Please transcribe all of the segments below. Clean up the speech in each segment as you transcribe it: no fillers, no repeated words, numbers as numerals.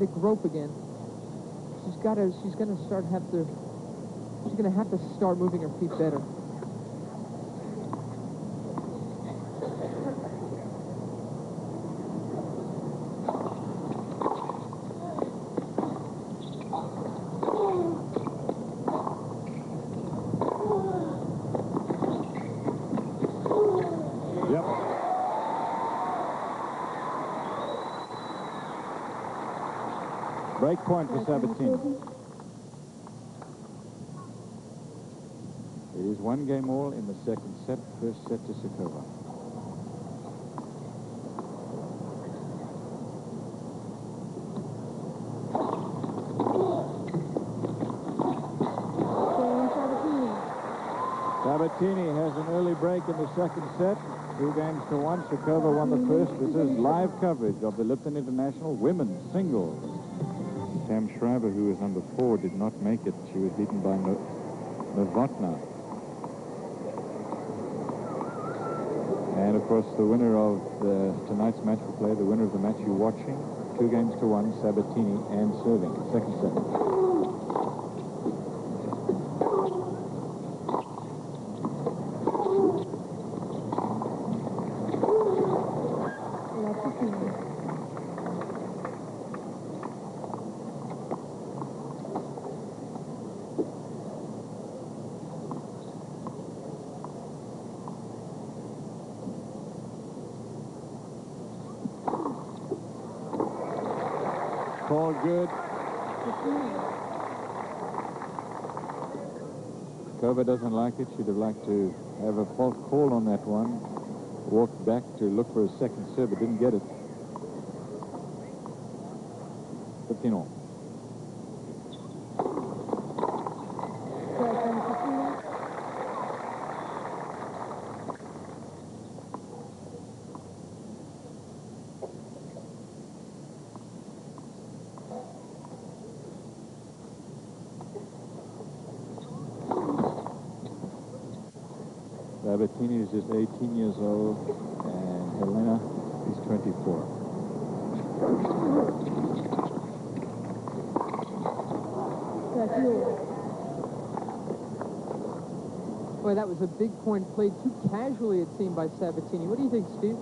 rope again. She's gonna have to start moving her feet better. Break point for Sabatini. It is 1 game all in the second set. First set to Sukova. Sabatini has an early break in the second set. 2 games to 1. Sukova won the first. This is live coverage of the Lipton International Women's Singles. Sam Schreiber, who was number 4, did not make it. She was beaten by Novotna. And, of course, the winner of tonight's match will play, the winner of the match you're watching. 2 games to 1, Sabatini and serving. Second set. Call good. Sukova doesn't like it. She'd have liked to have a false call on that one. Walked back to look for a second serve, but didn't get it. 15 all. Sabatini is just 18 years old, and Helena is 24. Boy, that was a big point played too casually, it seemed, by Sabatini. What do you think, Steve?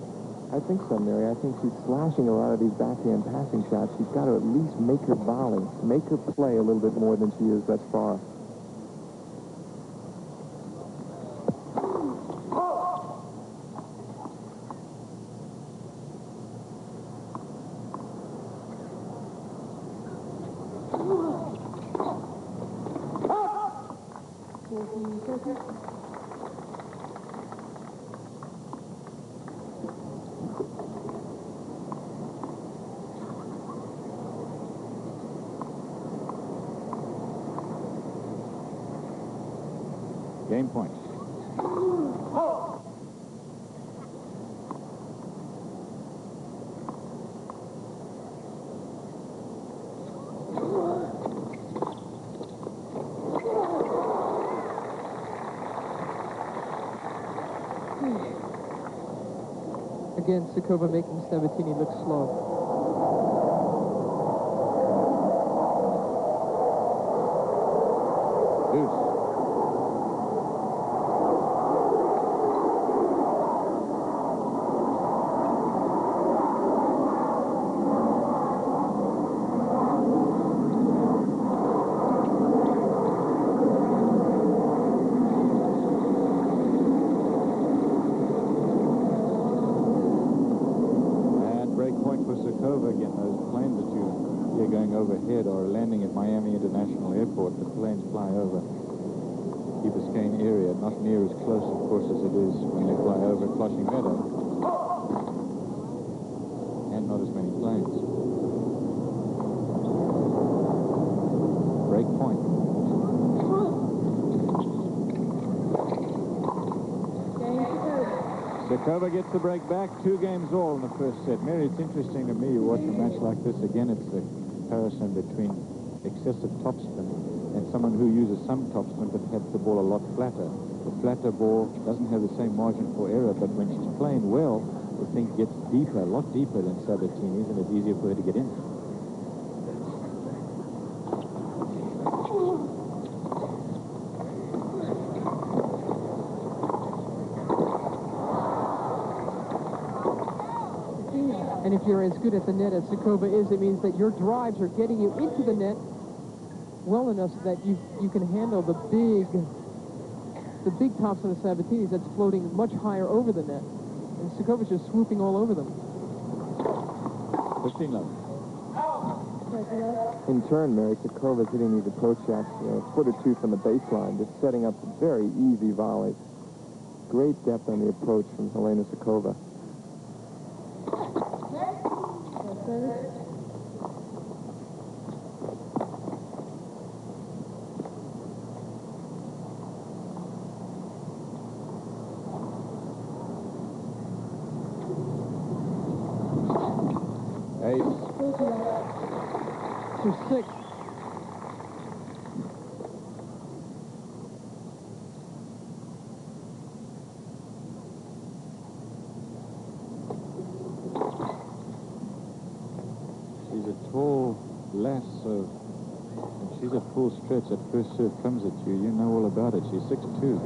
I think so, Mary. I think she's slashing a lot of these backhand passing shots. She's got to at least make her volley, make her play a little bit more than she is thus far. Game point. Again, Sukova making Sabatini look slow. Deuce. Sukova again. Those planes that you hear going overhead are landing at Miami International Airport. The planes fly over the Biscayne area, not near as close, of course, as it is when they fly over Flushing Meadow. And not as many planes. Break point. Sukova gets the break back, 2 games all in the first set. Mary, it's interesting to me, you watch a match like this, again, it's the comparison between excessive topspin and someone who uses some topspin but has the ball a lot flatter. The flatter ball doesn't have the same margin for error, but when she's playing well, the thing gets deeper, a lot deeper than Sabatini's, and it's easier for her to get in. you're as good at the net as Sukova is, it means that your drives are getting you into the net well enough so that you can handle the big tops of the Sabatinis that's floating much higher over the net. And Sukova's just swooping all over them. 15 love. In turn, Mary, Sukova's hitting these approach shots a foot or two from the baseline, just setting up very easy volleys. Great depth on the approach from Helena Sukova. To 6. She's a tall lass, so when she's a full stretch, that first serve comes at you, you know all about it. She's 6'2".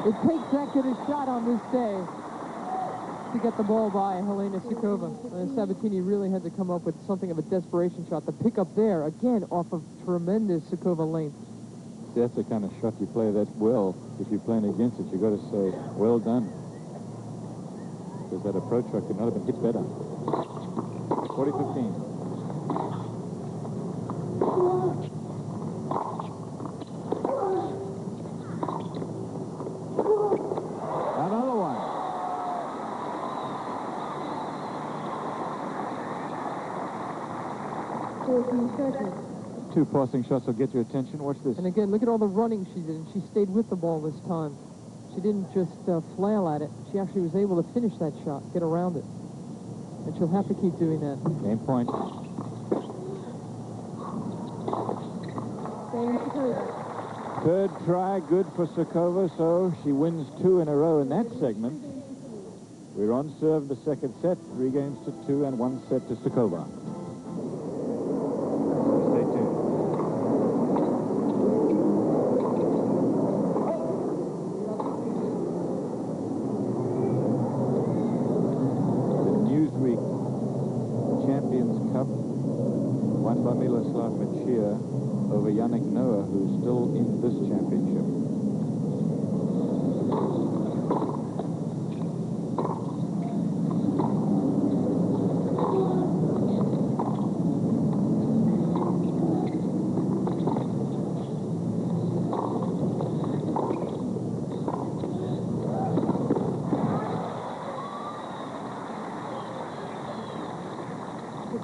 It takes that good a shot on this day to get the ball by Helena Sukova. And Sabatini really had to come up with something of a desperation shot. The pick up there, again, off of tremendous Sukova length. See, that's the kind of shot you play that well. If you're playing against it, you've got to say, well done. Because that approach shot could not have been hit better. 40-15. Another one. Two passing shots will get your attention. Watch this. And again, look at all the running she did. And she stayed with the ball this time. She didn't just flail at it. She actually was able to finish that shot, get around it. And she'll have to keep doing that. Game point. Third try, good for Sukova, so she wins 2 in a row in that segment. We're on serve the second set, 3 games to 2 and 1 set to Sukova. Stay tuned. The Newsweek Champions Cup won by Miloslav Machir over Yannick Noah, who's still in this championship.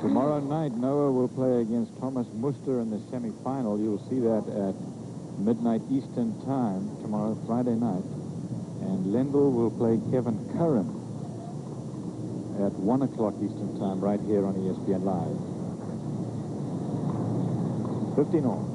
Tomorrow night, Noah will play against Thomas Muster in the semi-final. You'll see that at midnight Eastern time tomorrow, Friday night. And Lendl will play Kevin Curran at 1 o'clock Eastern time right here on ESPN Live. 15 all.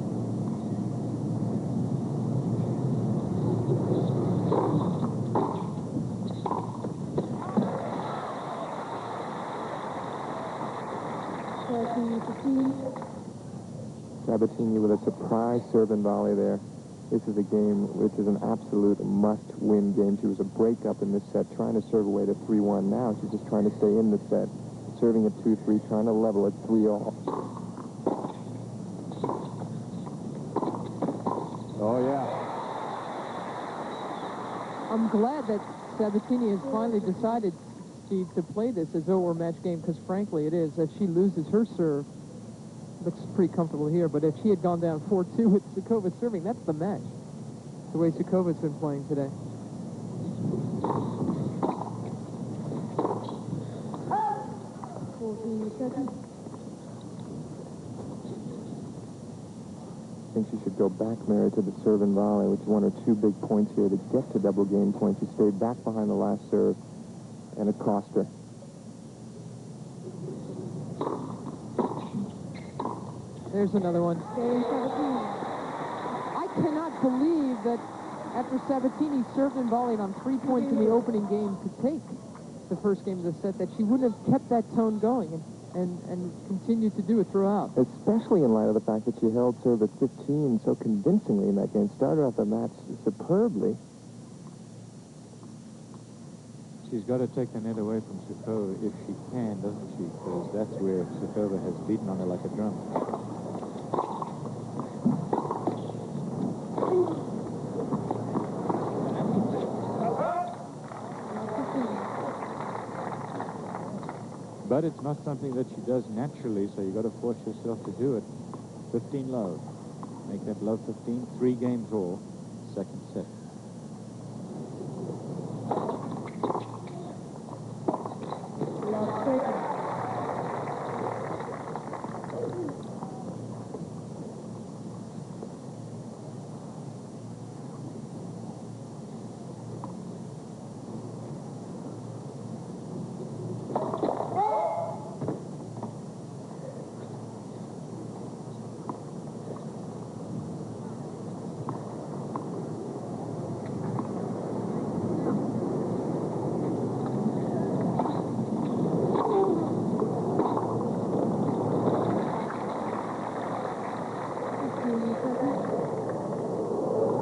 Sabatini with a surprise serve and volley there. This is a game which is an absolute must-win game. She was a breakup in this set, trying to serve away to 3-1. Now she's just trying to stay in the set, serving at 2-3, trying to level at 3-all. Oh, yeah. I'm glad that Sabatini has finally decided, Steve, to play this as though it were a match game, because frankly it is. If she loses her serve, looks pretty comfortable here, but if she had gone down 4-2 with Sukova serving, that's the match, the way Sukova's been playing today. I think she should go back, Mary, to the serve and volley, which is 1 or 2 big points here to get to double game point. She stayed back behind the last serve, and it cost her. There's another one. I cannot believe that after Sabatini served and volleyed on 3 points in the opening game to take the first game of the set, that she wouldn't have kept that tone going and continued to do it throughout. Especially in light of the fact that she held serve at 15 so convincingly in that game. Started off the match superbly. She's got to take the net away from Sukova if she can, doesn't she? Because that's where Sukova has beaten on her like a drum. But it's not something that she does naturally, so you've got to force yourself to do it. 15 love. Make that love 15. 3 games all. Second set.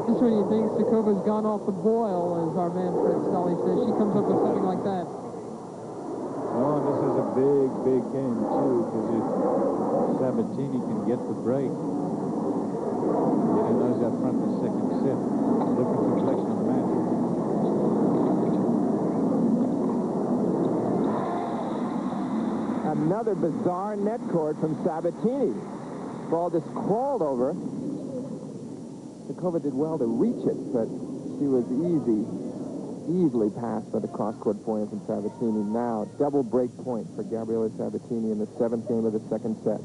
Just when you think Sukova's gone off the boil, as our man Fred Scully says, she comes up with something like that. Oh, this is a big, big game, too, because if Sabatini can get the break, get her nose out front in the second set, different complexion of the match. Another bizarre net cord from Sabatini. Ball just crawled over. Sukova did well to reach it, but she was easily passed by the cross-court point from Sabatini. Now, double break point for Gabriela Sabatini in the 7th game of the second set.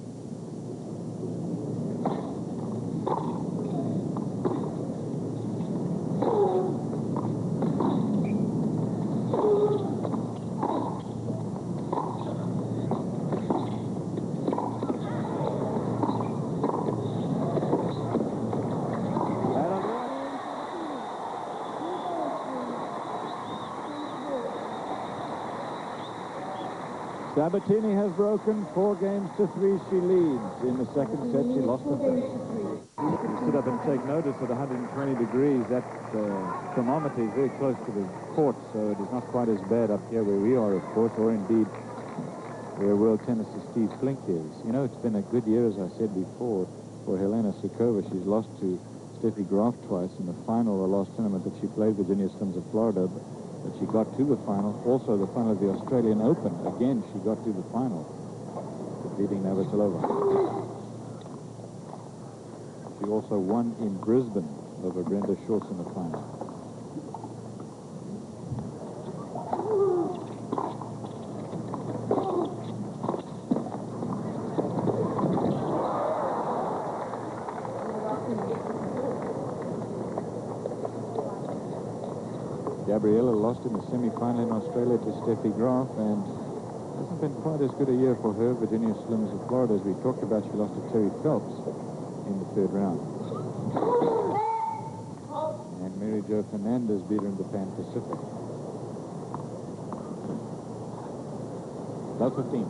Sabatini has broken 4 games to 3. She leads. In the second set, she lost the first. You sit up and take notice at 120 degrees. That thermometer is very close to the court, so it is not quite as bad up here where we are, of course, or indeed where world tennis's Steve Flink is. You know, it's been a good year, as I said before, for Helena Sukova. She's lost to Steffi Graf twice in the final of the last tournament that she played, Virginia Slims of Florida. But she got to the final. Also, the final of the Australian Open. Again, she got to the final, defeating Navratilova. She also won in Brisbane over Brenda Schultz in the final. Gabriela lost in the semi-final in Australia to Steffi Graf, and hasn't been quite as good a year for her. Virginia Slims of Florida, as we talked about, she lost to Terry Phelps in the 3rd round. And Mary Jo Fernandez beat her in the Pan Pacific. Love 15.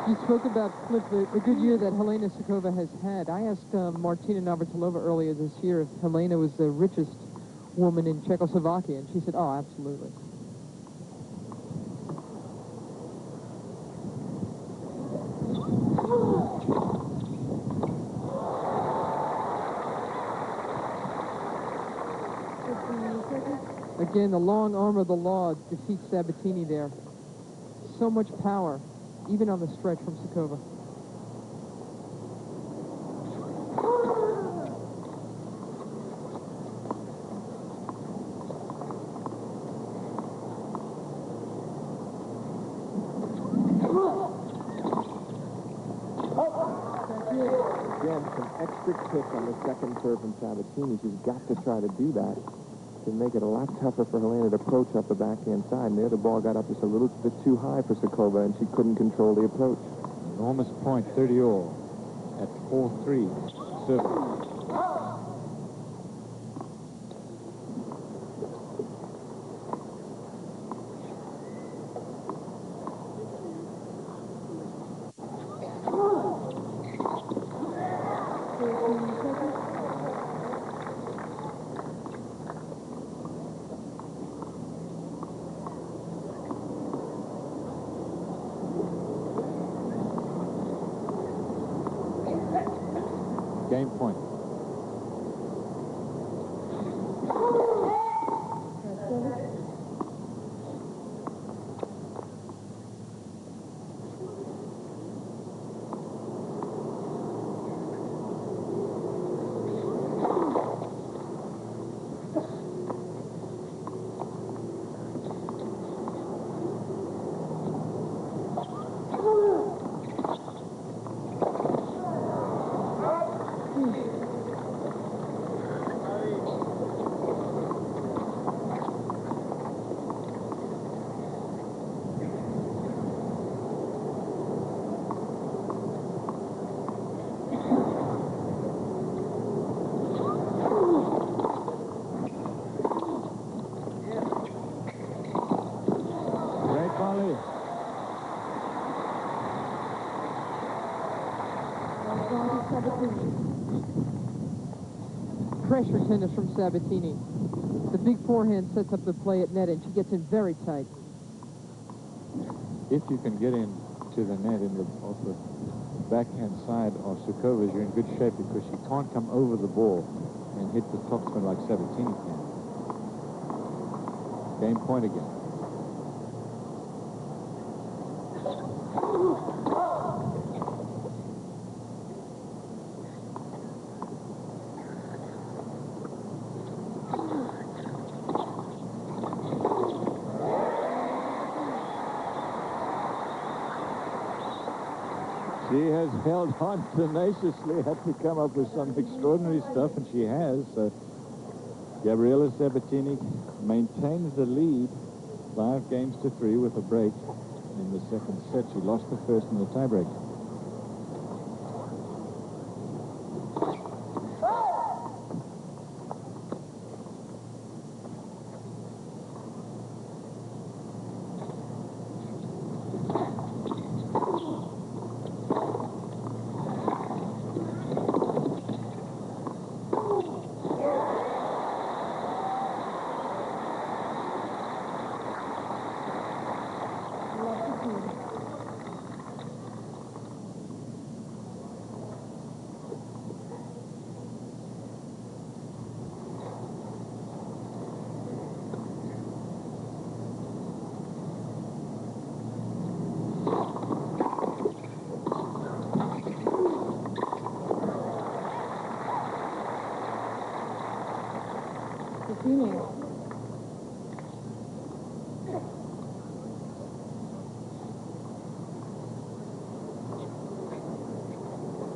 You spoke about, Cliff, the good year that Helena Sukova has had. I asked Martina Navratilova earlier this year if Helena was the richest woman in Czechoslovakia, and she said, oh, absolutely. Again, the long arm of the law defeats Sabatini there. So much power, even on the stretch from Sukova. Again, some extra kick on the second serve from Sabatini. She's got to try to do that to make it a lot tougher for Helena to approach up the backhand side. And there the ball got up just a little bit too high for Sukova, and she couldn't control the approach. Enormous point, 30 all at 4-3. Service. Game point. Pressure tennis from Sabatini. The big forehand sets up the play at net, and she gets in very tight. If you can get in to the net off the backhand side of Sukova's, you're in good shape because she can't come over the ball and hit the topspin like Sabatini can. Game point again. She has held on tenaciously, had to come up with some extraordinary stuff, and she has. So Gabriela Sabatini maintains the lead 5-3 with a break in the second set. She lost the first in the tiebreak.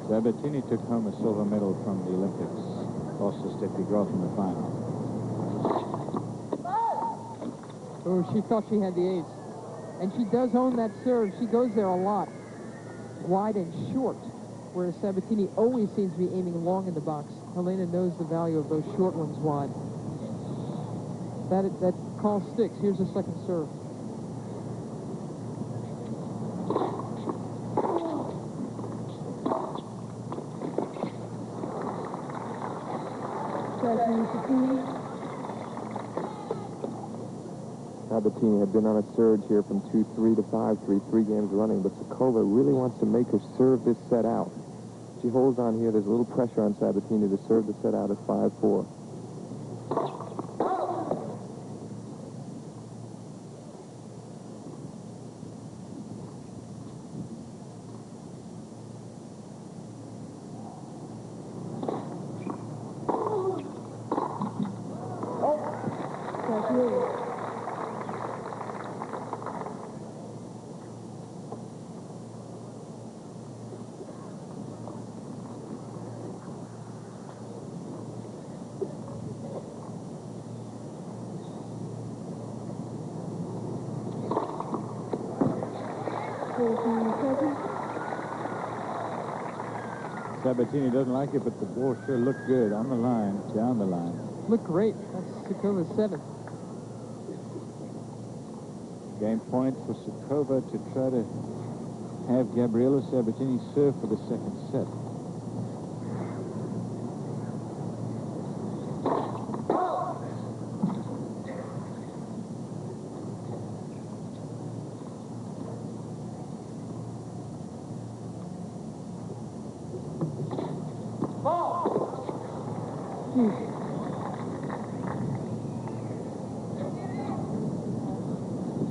Sabatini took home a silver medal from the Olympics. Lost to Steffi Graf in the final. Oh, she thought she had the ace. And she does own that serve. She goes there a lot. Wide and short. Whereas Sabatini always seems to be aiming long in the box. Helena knows the value of those short ones wide. That call sticks. Here's the second serve. Sabatini had been on a surge here from 2-3 to 5-3, 3 games running, but Sukova really wants to make her serve this set out. She holds on here. There's a little pressure on Sabatini to serve the set out at 5-4. Sabatini doesn't like it, but the ball sure looked good on the line, down the line. Looked great. That's Sukova's 7th. Game point for Sukova to try to have Gabriela Sabatini serve for the second set.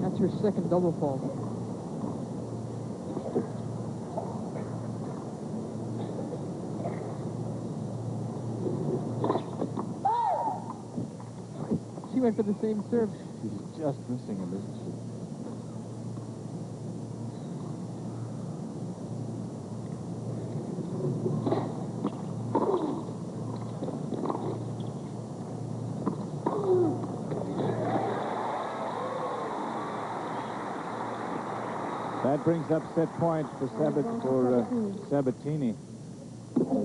That's her second double fault. She went for the same serve. She's just missing him, isn't she? That brings up set point for Sabatini. As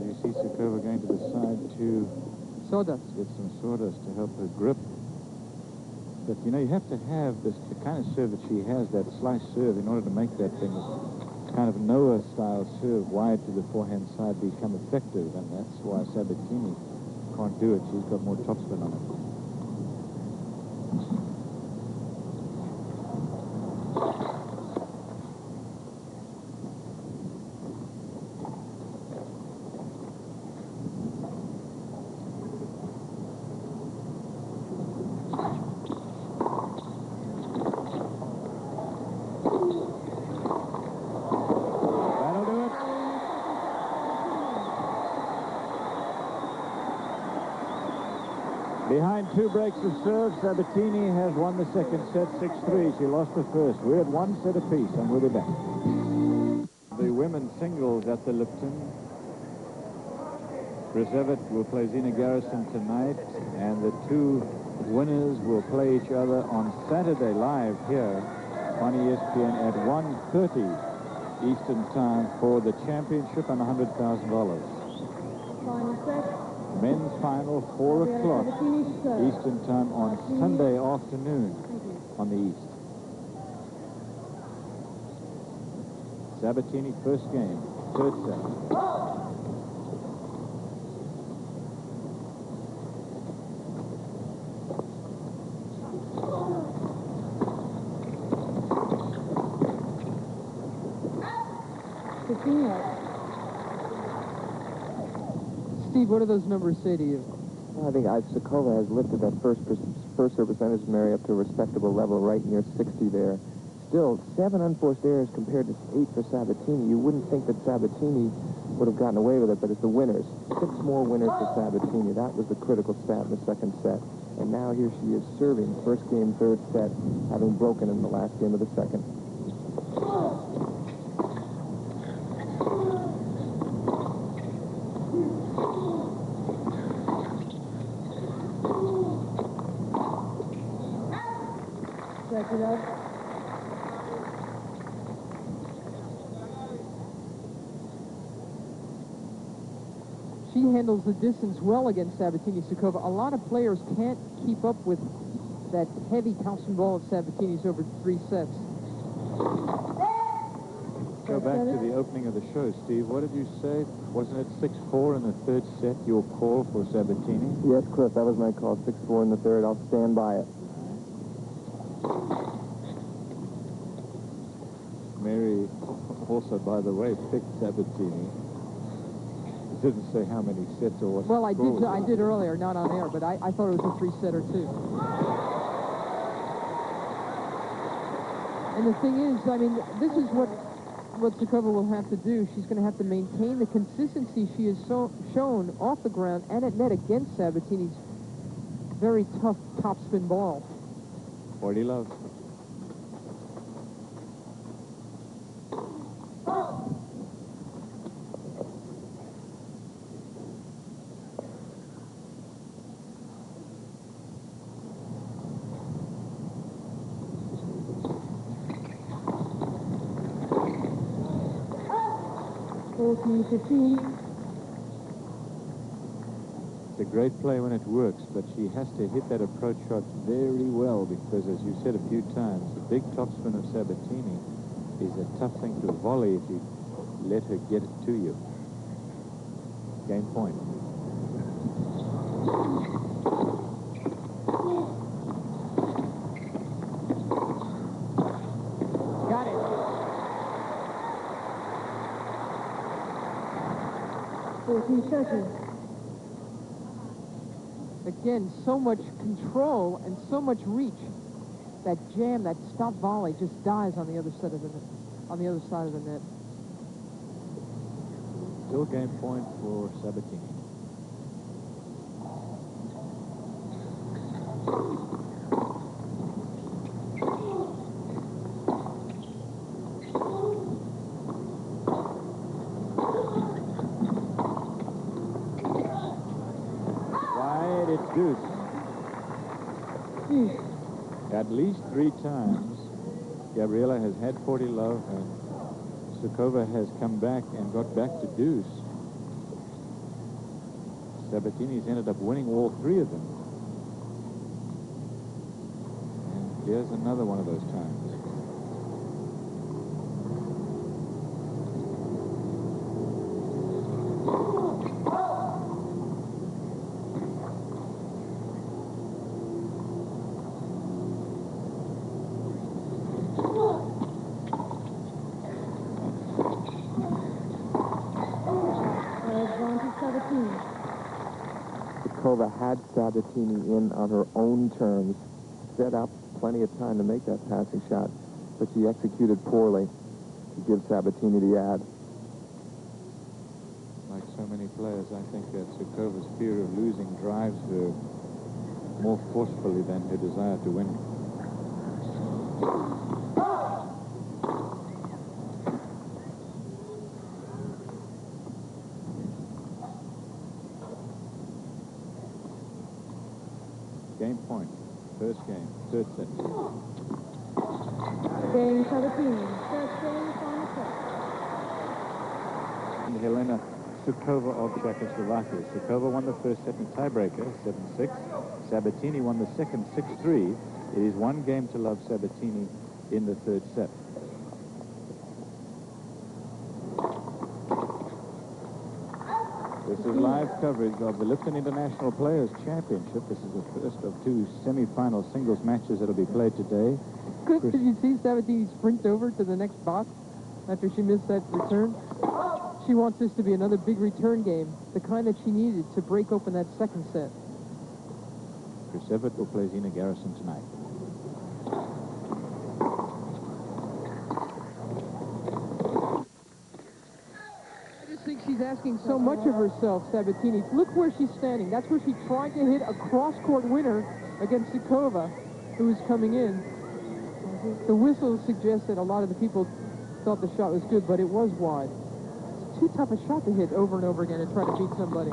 you see Sukova going to the side to Sawdust. get some sawdust to help her grip. But, you know, you have to have this, the kind of serve that she has, that slice serve, in order to make that thing, kind of Noah-style serve wide to the forehand side become effective, and that's why Sabatini can't do it. She's got more topspin on it. Behind 2 breaks of serve, Sabatini has won the second set 6-3. She lost the first. We're at 1 set apiece, and we'll be back. The women's singles at the Lipton. Brzezic will play Zina Garrison tonight, and the 2 winners will play each other on Saturday live here on ESPN at 1:30 Eastern Time for the championship and $100,000. Men's final, 4 o'clock Eastern Time on Sunday afternoon on the East. Sabatini, first game, third set. Steve, what do those numbers say to you? Well, I think Sukova has lifted that first serve percentage, Mary, up to a respectable level, right near 60 there. Still, 7 unforced errors compared to 8 for Sabatini. You wouldn't think that Sabatini would have gotten away with it, but it's the winners. 6 more winners for Sabatini. That was the critical stat in the second set. And now here she is serving first game, third set, having broken in the last game of the second. She handles the distance well against Sabatini. Sukova. A lot of players can't keep up with that heavy topspin ball of Sabatini's over 3 sets. Go back to the opening of the show, Steve. What did you say? Wasn't it 6-4 in the third set, your call for Sabatini? Yes, Cliff, that was my call. 6-4 in the third. I'll stand by it. Mary also, by the way, picked Sabatini. It didn't say how many sets or what. Well, I did earlier, not on air, but I thought it was a 3-setter too. And the thing is, I mean, this is what Sukova will have to do. She's going to have to maintain the consistency she has shown off the ground and at net against Sabatini's very tough topspin ball. 40 love. It's a great play when it works, but she has to hit that approach shot very well because, as you said a few times, the big topspin of Sabatini is a tough thing to volley if you let her get it to you. Game point. Got it. Again, so much control and so much reach. That jam, that stop volley, just dies on the other side of the net. On the other side of the net. Still game point for Sabatini. Wide, it's deuce. At least 3 times, Gabriela has had 40 love, and Sukova has come back and got back to deuce. Sabatini's ended up winning all 3 of them. And here's another one of those times. Sukova had Sabatini in on her own terms, set up plenty of time to make that passing shot, but she executed poorly to give Sabatini the ad. Like so many players, I think that Sukova's fear of losing drives her more forcefully than her desire to win. Game point. First game. Third set. Game 17. First game, final set. And Helena Sukova of Czechoslovakia. Sukova won the first set in tiebreaker, 7-6. Sabatini won the second, 6-3. It is 1 game to love Sabatini in the third set. This is live coverage of the Lipton International Players Championship. This is the first of 2 semi-final singles matches that will be played today. Did you see Sabatini sprint over to the next box after she missed that return? She wants this to be another big return game, the kind that she needed to break open that second set. Chris Everett will play Zina Garrison tonight. I just think she's asking so much of herself, Sabatini. Look where she's standing. That's where she tried to hit a cross-court winner against Sukova, who was coming in. The whistle suggests that a lot of the people thought the shot was good, but it was wide. It's too tough a shot to hit over and over again and try to beat somebody.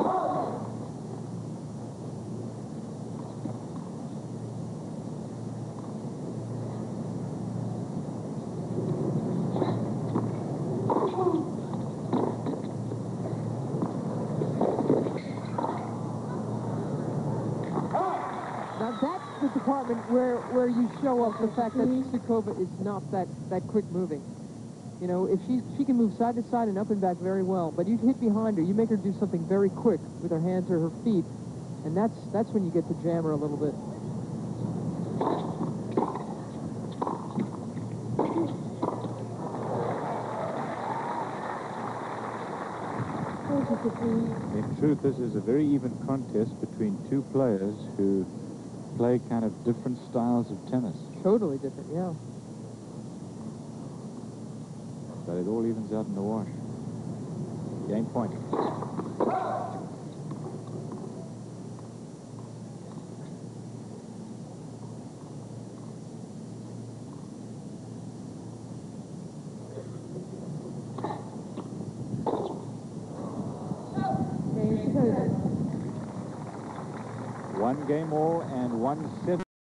Now that's the department where you show off the fact that Sukova is not that quick moving. You know, if she can move side to side and up and back very well, but you hit behind her, you make her do something very quick with her hands or her feet, and that's when you get to jam her a little bit. In truth, this is a very even contest between 2 players who play kind of different styles of tennis. Totally different, yeah. But it all evens out in the wash. Game point. Game 2. 1 game all and 1 set.